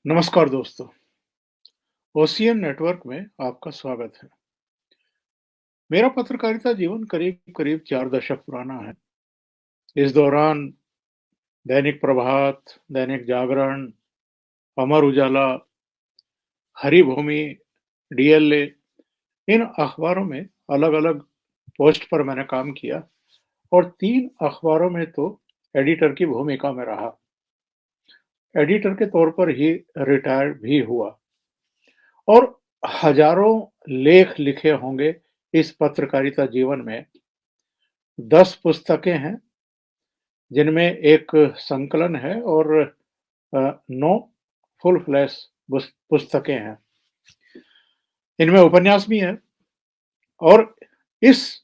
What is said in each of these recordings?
नमस्कार दोस्तों, ocean network में आपका स्वागत है। मेरा पत्रकारिता जीवन करीब-करीब 4 दशक पुराना है। इस दौरान दैनिक प्रभात, दैनिक जागरण, अमर उजाला, हरिभूमि, डीएलए इन अखबारों में अलग-अलग पोस्ट पर मैंने काम किया और 3 अखबारों में तो एडिटर की भूमिका में रहा। एडिटर के तौर पर ही रिटायर भी हुआ और हजारों लेख लिखे होंगे इस पत्रकारिता जीवन में। 10 पुस्तकें हैं, जिनमें एक संकलन है और 9 फुल फ्लैश पुस्तकें हैं। इनमें उपन्यास भी हैं और इस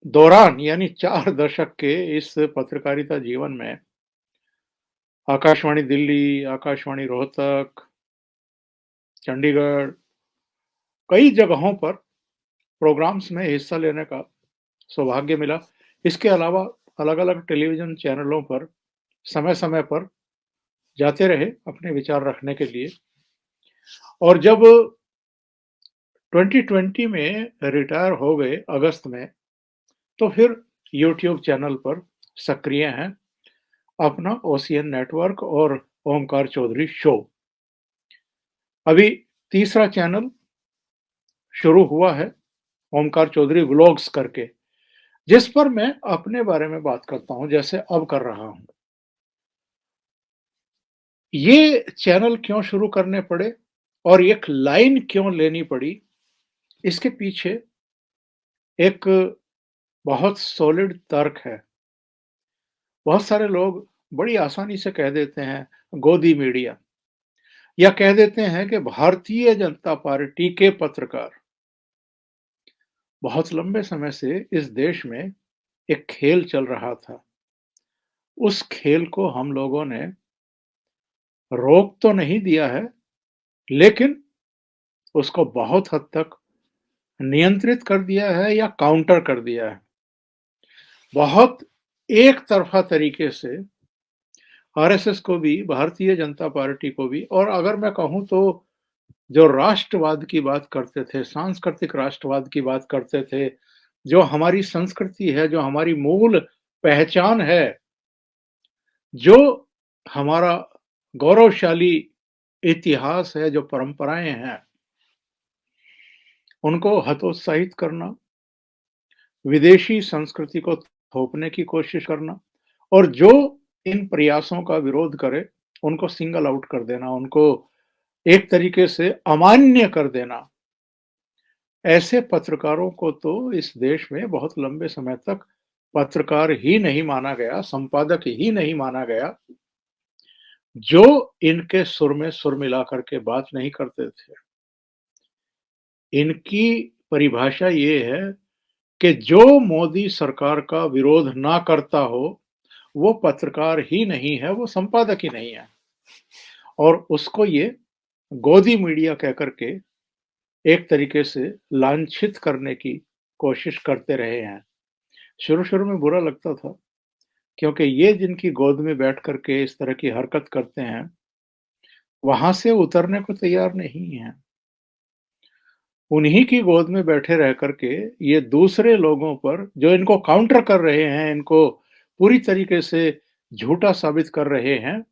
दौरान यानी 4 दशक के इस पत्रकारिता जीवन में आकाशवाणी दिल्ली, आकाशवाणी रोहतक, चंडीगढ़, कई जगहों पर प्रोग्राम्स में हिस्सा लेने का सौभाग्य मिला। इसके अलावा अलग-अलग टेलीविज़न चैनलों पर समय-समय पर जाते रहे अपने विचार रखने के लिए। और जब 2020 में रिटायर हो गए अगस्त में, तो फिर यूट्यूब चैनल पर सक्रिय हैं, अपना ओशियन नेटवर्क और ओमकार चौधरी शो। अभी तीसरा चैनल शुरू हुआ है, ओमकार चौधरी व्लॉग्स करके, जिस पर मैं अपने बारे में बात करता हूँ, जैसे अब कर रहा हूँ। ये चैनल क्यों शुरू करने पड़े और एक लाइन क्यों लेनी पड़ी, इसके पीछे एक बहुत सॉलिड तर्क है। बहुत सारे लोग बड़ी आसानी से कह देते हैं गोदी मीडिया या कह देते हैं कि भारतीय जनता पार्टी के पत्रकार। बहुत लंबे समय से इस देश में एक खेल चल रहा था। उस खेल को हम लोगों ने रोक तो नहीं दिया है, लेकिन उसको बहुत हद तक नियंत्रित कर दिया है या काउंटर कर दिया है। बहुत एक तरफा तरीके से आरएसएस को भी, भारतीय जनता पार्टी को भी, और अगर मैं कहूँ तो जो राष्ट्रवाद की बात करते थे, सांस्कृतिक राष्ट्रवाद की बात करते थे, जो हमारी संस्कृति है, जो हमारी मूल पहचान है, जो हमारा गौरवशाली इतिहास है, जो परंपराएँ हैं, उनको हतोत्साहित करना, विदेशी संस्कृति को थोपने की कोशिश करना और जो इन प्रयासों का विरोध करे, उनको सिंगल आउट कर देना, उनको एक तरीके से अमान्य कर देना। ऐसे पत्रकारों को तो इस देश में बहुत लंबे समय तक पत्रकार ही नहीं माना गया, संपादक ही नहीं माना गया, जो इनके सुर में सुर मिलाकर के बात नहीं करते थे। इनकी परिभाषा ये है कि जो मोदी सरकार का विरोध ना करता हो, वो पत्रकार ही नहीं है, वो संपादक ही नहीं है। और उसको ये गोदी मीडिया कह कर के एक तरीके से लांछित करने की कोशिश करते रहे हैं। शुरू-शुरू में बुरा लगता था, क्योंकि ये जिनकी गोद में बैठ कर के इस तरह की हरकत करते हैं, वहाँ से उतरने को तैयार नहीं हैं। उन्हीं की गोद में बैठे रह कर के ये दूसरे लोगों पर जो इनको काउंटर कर रहे हैं, इनको पूरी तरीके से झूठा साबित कर रहे हैं,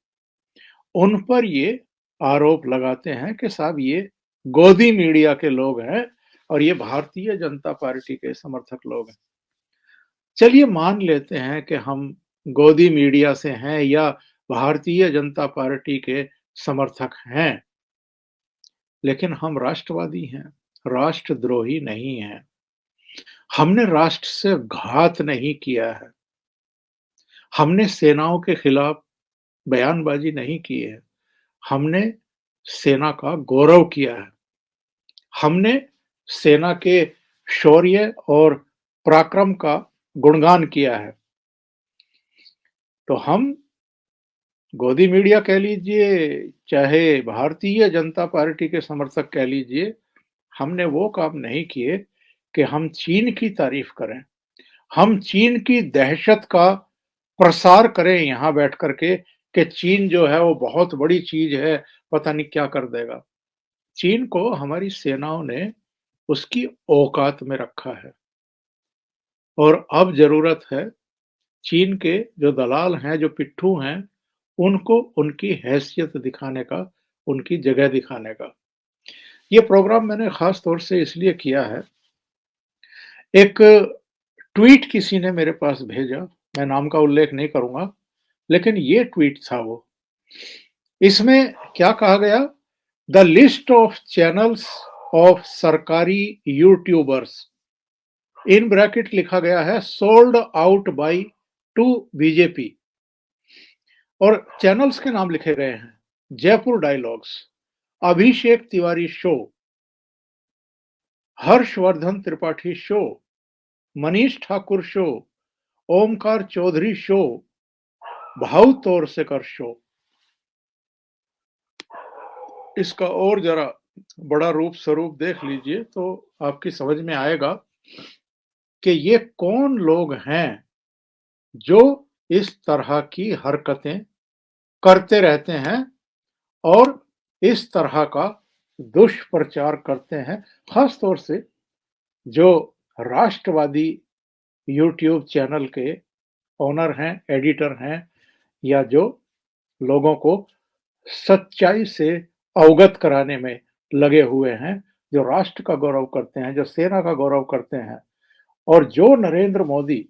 उन पर ये आरोप लगाते हैं कि साहब ये गोदी मीडिया के लोग हैं और ये भारतीय जनता पार्टी के समर्थक लोग हैं। चलिए मान लेते हैं कि हम गोदी मीडिया से हैं या भारतीय जनता पार्टी के समर्थक हैं, लेकिन हम राष्ट्रवादी हैं, राष्ट्रद्रोही नहीं हैं। हमने राष्ट्र से घात नहीं किया है। हमने सेनाओं के खिलाफ बयानबाजी नहीं की है। हमने सेना का गौरव किया है। हमने सेना के शौर्य और पराक्रम का गुणगान किया है। तो हम गोदी मीडिया कह लीजिए, चाहे भारतीय जनता पार्टी के समर्थक कह लीजिए, हमने वो काम नहीं किए कि हम चीन की तारीफ करें। हम चीन की दहशत का प्रसार करें यहाँ बैठ कर के कि चीन जो है वो बहुत बड़ी चीज़ है, पता नहीं क्या कर देगा। चीन को हमारी सेनाओं ने उसकी औकात में रखा है और अब ज़रूरत है चीन के जो दलाल हैं, जो पिट्ठू हैं, उनको उनकी हैसियत दिखाने का, उनकी जगह दिखाने का। ये प्रोग्राम मैंने ख़ास तौर से इसलिए किया है, एक ट्वीट किसी ने मेरे पास भेजा, मैं नाम का उल्लेख नहीं करूँगा, लेकिन ये ट्वीट था वो। इसमें क्या कहा गया? The list of channels of सरकारी यूट्यूबर्स, इन ब्रैकेट लिखा गया है sold out by to BJP, और चैनल्स के नाम लिखे गए हैं Jaipur dialogues, Abhishek Tiwari show, Harshvardhan Tripathi show, Manish Thakur show, Omkar Chaudhary show, Bhau Torsekar show. इसका और जरा बड़ा रूप स्वरूप देख लीजिए तो आपकी समझ में आएगा कि ये कौन लोग हैं जो इस तरह की हरकतें करते रहते हैं और इस तरह का दुष्प्रचार करते हैं, खास तौर से जो राष्ट्रवादी यूट्यूब चैनल के ओनर हैं, एडिटर हैं, या जो लोगों को सच्चाई से अवगत कराने में लगे हुए हैं, जो राष्ट्र का गौरव करते हैं, जो सेना का गौरव करते हैं, और जो नरेंद्र मोदी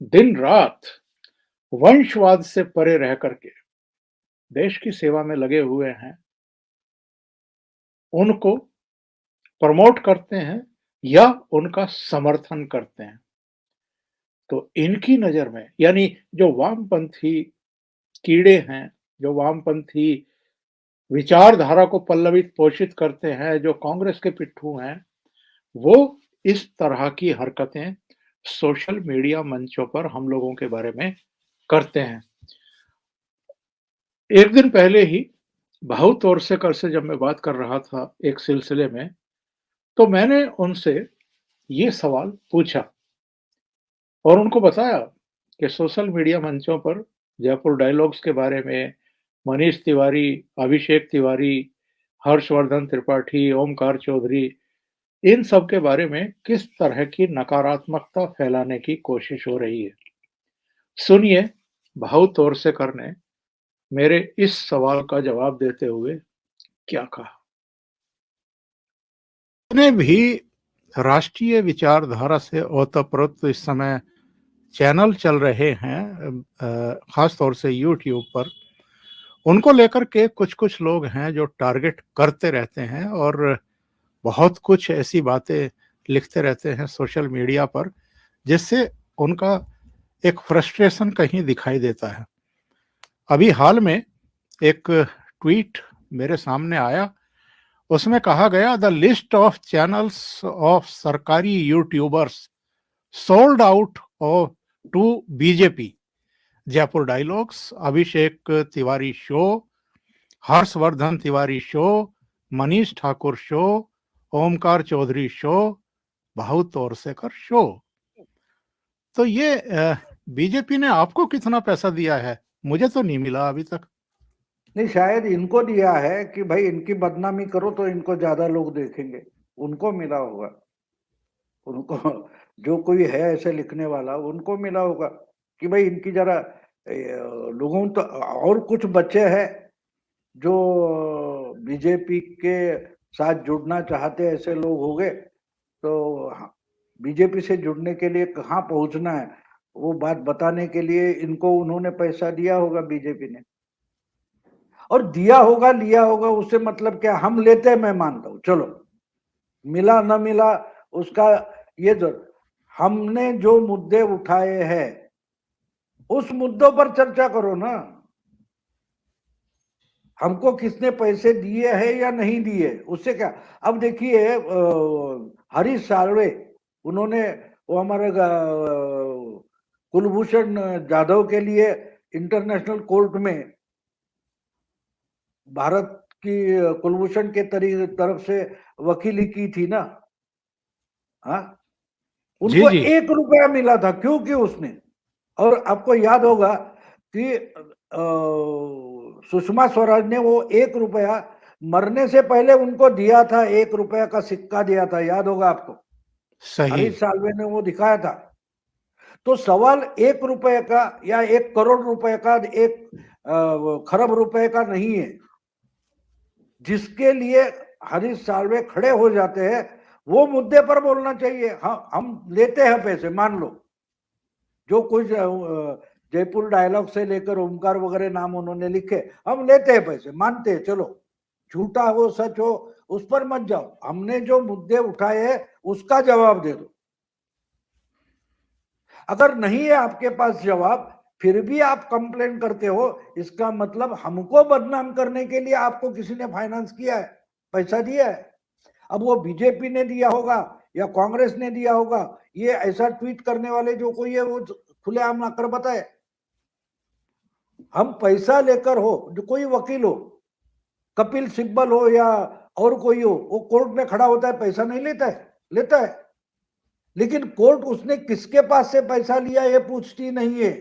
दिन रात वंशवाद से परे रह करके देश की सेवा में लगे हुए हैं, उनको प्रमोट करते हैं या उनका समर्थन करते हैं। तो इनकी नज़र में, यानी जो वामपंथी कीड़े हैं, जो वामपंथी विचारधारा को पल्लवित पोषित करते हैं, जो कांग्रेस के पिट्ठू हैं, वो इस तरह की हरकतें सोशल मीडिया मंचों पर हम लोगों के बारे में करते हैं। एक दिन पहले ही भाऊ तोरसेकर से जब मैं बात कर रहा था एक सिलसिले में, तो मैंने उनसे ये सवाल पूछा और उनको बताया कि सोशल मीडिया मंचों पर जयपुर डायलॉग्स के बारे में मनीष तिवारी, अभिषेक तिवारी, हर्षवर्धन त्रिपाठी, ओमकार चौधरी, इन सब के बारे में किस तरह की नकारात्मकता फैलाने की कोशिश हो रही है। सुनिए भाऊ तोरसेकर ने मेरे इस सवाल का जवाब देते हुए क्या कहा। जितने भी राष्ट्रीय विचारधारा से ओतप्रोत इस समय चैनल चल रहे हैं, खास तौर से यूट्यूब पर, उनको लेकर के कुछ-कुछ लोग हैं जो टारगेट करते रहते हैं और बहुत कुछ ऐसी बातें लिखते रहते हैं सोशल मीडिया पर, जिससे उनका एक फ्रस्ट्रेशन कहीं दिखाई देता है। अभी हाल में एक ट्वीट मेरे सामने आया, उसमें कहा गया the list of channels of सरकारी YouTubers sold out of to BJP, Jaipur dialogues, Abhishek Tiwari show, Harshvardhan Tiwari show, Manish Thakur show, Omkar Chaudhary show, Bhau Torsekar show. तो ये बीजेपी ने आपको कितना पैसा दिया है? मुझे तो नहीं मिला अभी तक। नहीं, शायद इनको दिया है कि भाई इनकी बदनामी करो तो इनको ज्यादा लोग देखेंगे, उनको मिला होगा। उनको जो कोई है ऐसे लिखने वाला, उनको मिला होगा कि भाई इनकी जरा लोगों तो और कुछ बच्चे हैं जो बीजेपी के साथ जुड़ना चाहते, ऐसे लोग हो गए तो बीजेपी से जुड़ने के लिए कहाँ पहुंचना है वो बात बताने के लिए इनको उन्होंने पैसा दिया होगा बीजेपी ने। और दिया होगा लिया होगा उससे मतलब क्या, हम लेते हैं, मैं मानता हूं, चलो मिला ना मिला उसका ये जो हमने जो मुद्दे उठाए हैं उस मुद्दों पर चर्चा करो ना। हमको किसने पैसे दिए हैं या नहीं दिए उससे क्या। अब देखिए हरीश साल्वे, उन्होंने वो हमारे कुलभूषण जाधव के लिए इंटरनेशनल कोर्ट में भारत की कुलभूषण के तरफ से वकीली की थी ना। हाँ, जी, उनको जी। 1 रुपया मिला था, क्योंकि उसने, और आपको याद होगा कि सुषमा स्वराज ने वो 1 रुपया मरने से पहले उनको दिया था, 1 रुपया का सिक्का दिया था, याद होगा आपको। सही। हरीश साल्वे ने वो दिखाया था। तो सवाल 1 रुपए का या 1 करोड़ रुपए का, 1 खरब रुपए का नहीं है। जिसके लिए हरीश साल्वे खड़े हो जाते हैं, वो मुद्दे पर बोलना चाहिए। हाँ, हम लेते हैं पैसे, मान लो जो कुछ जयपुर डायलॉग से लेकर ओमकार वगैरह नाम उन्होंने लिखे, हम लेते हैं पैसे, मानते हैं, चलो झूठा हो सच हो उस पर मत जाओ, हमने जो मुद्दे उठाए हैं उसका जवाब दे दो। अगर नहीं है आपके पास जवाब, फिर भी आप कंप्लेन करते हो, इसका मतलब हमको बदनाम करने के लिए आपको किसी ने फाइनेंस किया है, पैसा दिया है। अब वो बीजेपी ने दिया होगा या कांग्रेस ने दिया होगा, ये ऐसा ट्वीट करने वाले जो कोई है वो खुलेआम आकर बताए। हम पैसा लेकर हो, जो कोई वकील हो, कपिल सिब्बल हो या और कोई हो, वो कोर्ट में खड़ा होता है, पैसा नहीं लेता है, लेता है। लेकिन कोर्ट उसने किसके पास से पैसा लिया ये पूछती नहीं है।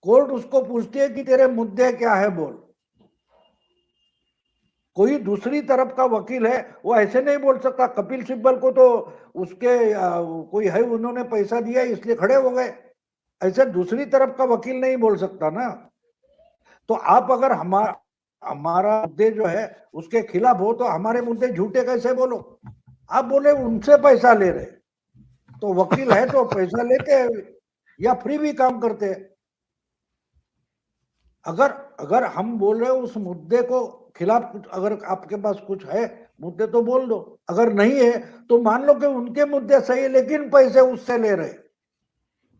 कोर्ट उसको पूछती है कि तेरे मुद्दे क्या है, बोल। कोई दूसरी तरफ का वकील है, वो ऐसे नहीं बोल सकता। कपिल सिब्बल को तो उसके कोई है, उन्होंने पैसा दिया इसलिए खड़े हो गए, ऐसे दूसरी तरफ का वकील नहीं बोल सकता ना। तो आप अगर हमारा मुद्दे जो है उसके खिलाफ हो, तो हमारे मुद्दे झूठे कैसे बोलो। आप बोले उनसे पैसा ले रहे, तो वकील है तो पैसा लेते हैं या फ्री भी काम करते हैं। अगर अगर हम बोल रहे हो उस मुद्दे को खिलाफ, कुछ अगर आपके पास कुछ है मुद्दे तो बोल दो, अगर नहीं है तो मान लो कि उनके मुद्दे सही है लेकिन पैसे उससे ले रहे।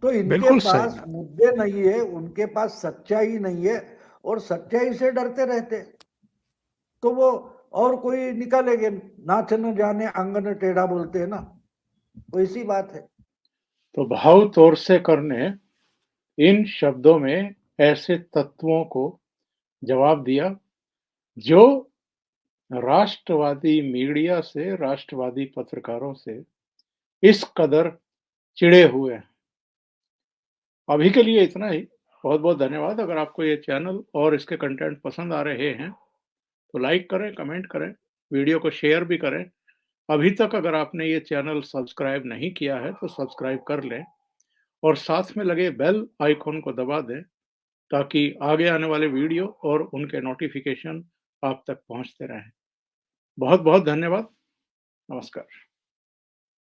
तो इनके बिल्कुल पास सही। मुद्दे नहीं है, उनके पास सच्चाई नहीं है, और सच्चाई से डरते रहते, तो वो और कोई निकालेंगे। नाच न जाने आंगन टेढ़ा बोलते हैं ना, वैसी बात है। तो भाव तौर से करने इन शब्दों में ऐसे तत्वों को जवाब दिया जो राष्ट्रवादी मीडिया से, राष्ट्रवादी पत्रकारों से इस कदर चिढ़े हुए हैं। अभी के लिए इतना ही। बहुत-बहुत धन्यवाद। अगर आपको ये चैनल और इसके कंटेंट पसंद आ रहे हैं, तो लाइक करें, कमेंट करें, वीडियो को शेयर भी करें। अभी तक अगर आपने ये चैनल सब्सक्राइब नहीं किया है, तो सब्सक्राइब कर लें और साथ में लगे बेल आइकन को दबा दें, ताकि आगे आने वाले वीडियो और उनके नोटिफिकेशन आप तक पहुंचते रहें। बहुत-बहुत धन्यवाद। नमस्कार।